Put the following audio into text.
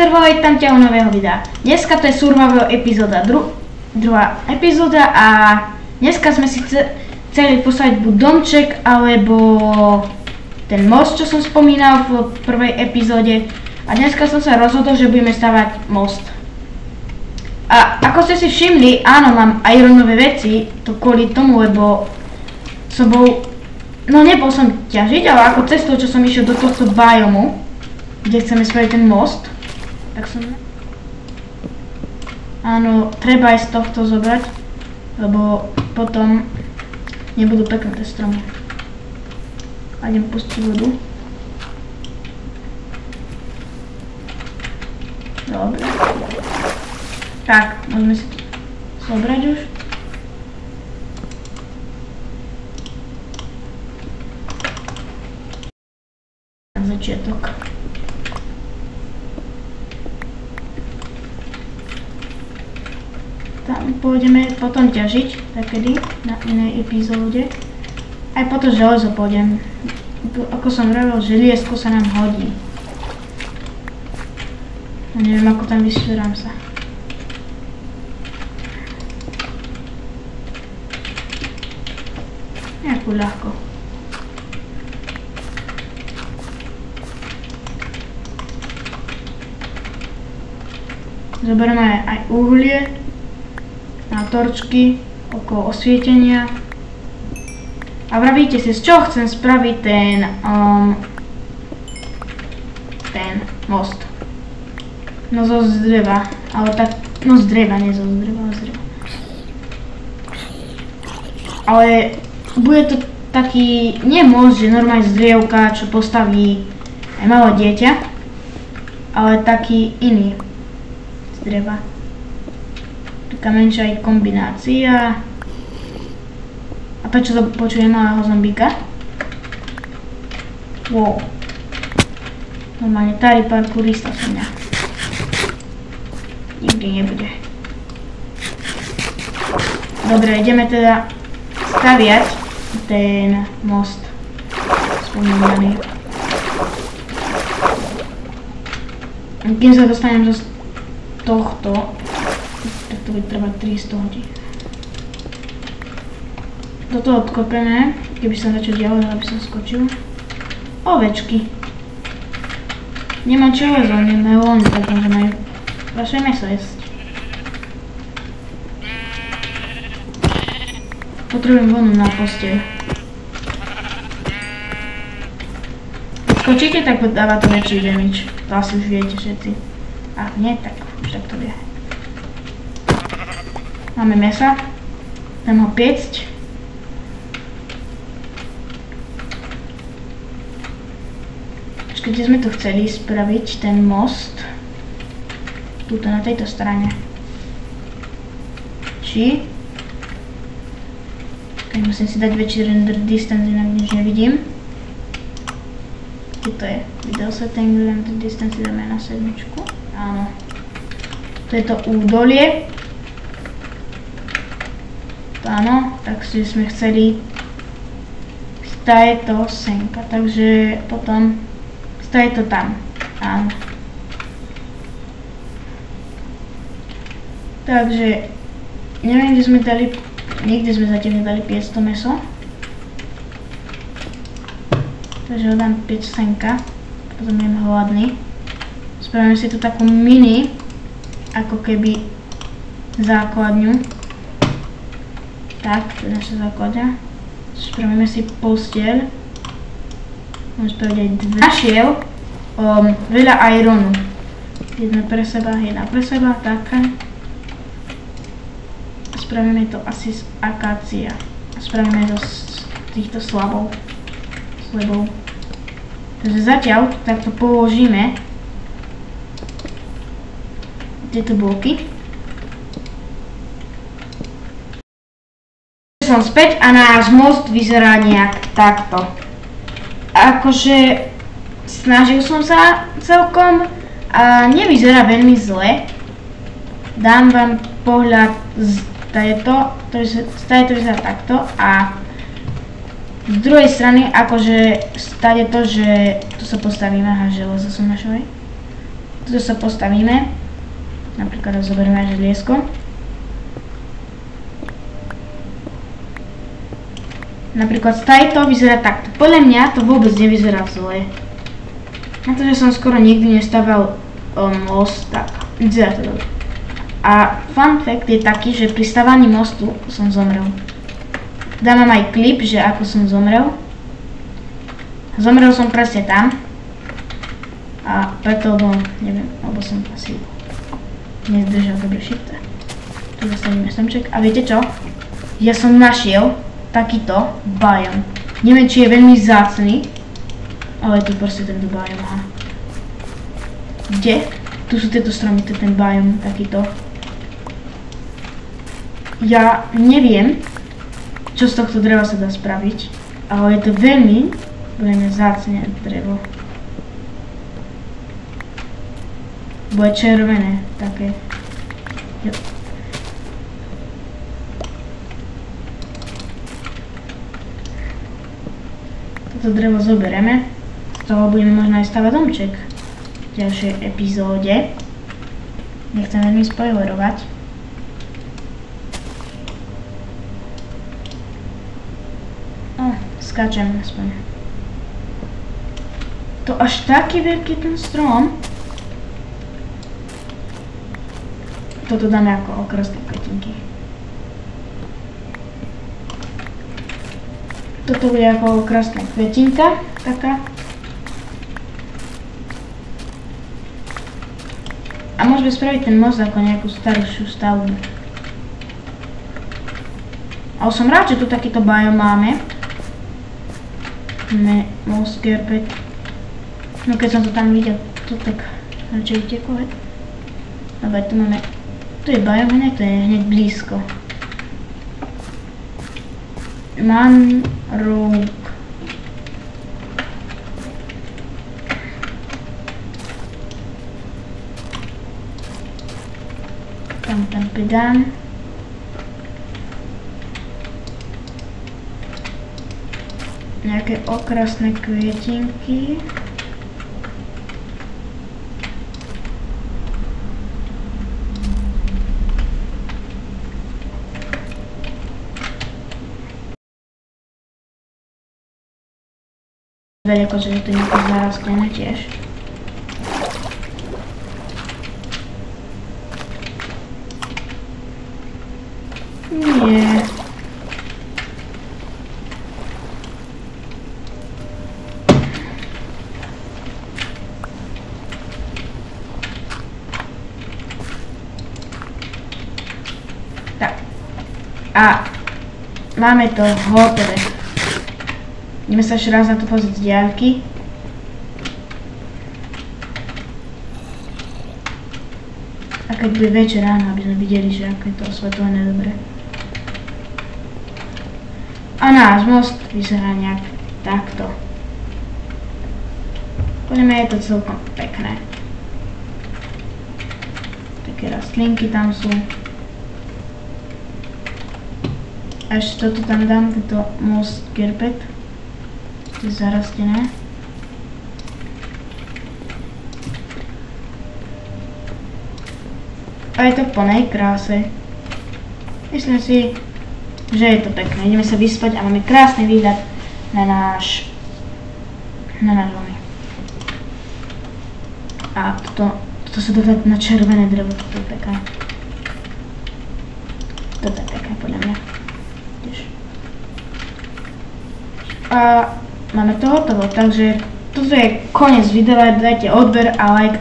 servo, vítam ťa u nového videa. Dneska to je survival epizóda, druhá epizóda a dneska sme si chceli postaviť buď domček, alebo ten most, čo som spomínal v prvej epizóde. A dneska som sa rozhodol, že budeme stavať most. A ako ste si všimli, áno, mám ironové veci, to kvôli tomu, lebo som bol, no nebol som ťažiť, ale ako cestou, čo som išiel do tohto biomu, kde chceme spraviť ten most, tak som... Áno, treba aj z tohto zobrať, lebo potom nebudú pekné tie stromy. A idem pustiť vodu. Dobre. Tak, môžeme si to zobrať už. Na začiatok. Tam pôjdeme potom ťažiť, takedy, na inej epizóde. Aj po to železo pôjdem. Ako som vravel, želiesko sa nám hodí. A neviem, ako tam vyšľurám sa. Nejakú ľahko. Zoberieme aj uhlie na torčky okolo osvietenia. A vravíte si, z čoho chcem spraviť ten most. No zo dreva, ale tak, no z dreva, nie zo dreva, ale z dreva. Ale bude to taký, nie most, že normálne z drievka, čo postaví aj malé dieťa, ale taký iný z dreva. Taká menšia aj kombinácia. A prečo to počujem malého zombíka? Wow. Normálne tári parkourista som ja. Nikdy nebude. Dobre, ideme teda staviať ten most spomínaný. Kým sa dostanem z tohto, tak to bude trvať 300 hodín. Toto odkopeme, keby som začal ďalej, aby som skočil. Ovečky. Nemám železo, melóny, tak môžeme aj vaše mäso jesť. Potrebujem vodu na posteľ. Keď skočíte, tak dáva to väčší damage. To asi už viete všetci. Ak nie, tak už tak to vie. Máme mäsa. Idem ho piecť. Keď sme tu chceli spraviť ten most, tuto na tejto strane. Či? Musím si dať väčší render distance, inak nič nevidím. Kde to je? Video setting, render distance dáme na 7. Áno. To je to údolie. To áno, takže sme chceli staje to senka, takže potom je to tam, áno. Takže, neviem, kde sme dali, nikde sme zatiaľ nedali piec to mäso. Takže ho dám piec senka, potom budem hladný. Spravíme si tu takú mini, ako keby základňu. Tak, to je naša základňa. Spravíme si posteľ. Môžem spraviť aj dve. Našiel veľa ironu. Jedna pre seba, taká. Spravíme to asi z akácia. A spravíme to z týchto slabov. Takže zatiaľ takto položíme tieto bloky. Som späť a náš most vyzerá nejak takto. Akože snažil som sa celkom a nevyzerá veľmi zle. Dám vám pohľad z tejto, to vyzerá takto a z druhej strany akože stade to, že tu sa postavíme, aha, železo som našiel. Tu sa postavíme. Napríklad zoberieme želiesko. Napríklad to vyzerá takto. Podľa mňa to vôbec nevyzerá zle. Na to, že som skoro nikdy nestaval most, tak vyzerá to dobre. A fun fact je taký, že pri stavaní mostu som zomrel. Dám vám aj klip, že ako som zomrel. Zomrel som presne tam. A preto, neviem, alebo som asi nezdržal dobre shifta. Tu zastavíme semček. A viete čo? Ja som našiel takýto biom. Neviem, či je veľmi vzácny, ale tu proste tento biom, aha. Kde? Tu sú tieto stromy, to je ten biom, takýto. Ja neviem, čo z tohto dreva sa dá spraviť, ale je to veľmi vzácne drevo. Bo je červené, také. Jo. Toto drevo zoberieme, z toho budeme možno aj stavať domček v ďalšej epizóde. Nechcem veľmi spoilerovať. Skáčem aspoň. To až taký veľký ten strom. Toto dáme ako okrasné kvetinky. Toto bude ako krásna kvetinka, taká. A môžeme spraviť ten most ako nejakú staršiu stavbu. Ale som rád, že tu takýto biom máme. Most carpet. No keď som to tam videl, to tak radšej uteklo. Dobre, tu máme. Tu je biom, ne? To je hneď blízko. Mangrove. Tam pridám. Nejaké okrasné kvietinky. Veľko, že je to nejaké zarastlené tiež. Nie. Tak. A máme to hotové. Ideme sa ešte raz na to pozrieť z diaľky. A keď bude večer ráno, aby sme videli, že ako je to osvetlené dobre. A náš most vyzerá nejak takto. Podľa mňa je to celkom pekné. Také rastlinky tam sú. A ešte toto tam dám, tento most carpet. Zarastené. A je to v plnej kráse. Myslím si, že je to pekné. Ideme sa vyspať a máme krásny výhľad na náš domy. A toto sa dá dať na červené drevo, toto je pekné. Toto je pekné podľa mňa. A máme to hotovo, takže toto je koniec videa, dajte odber a like.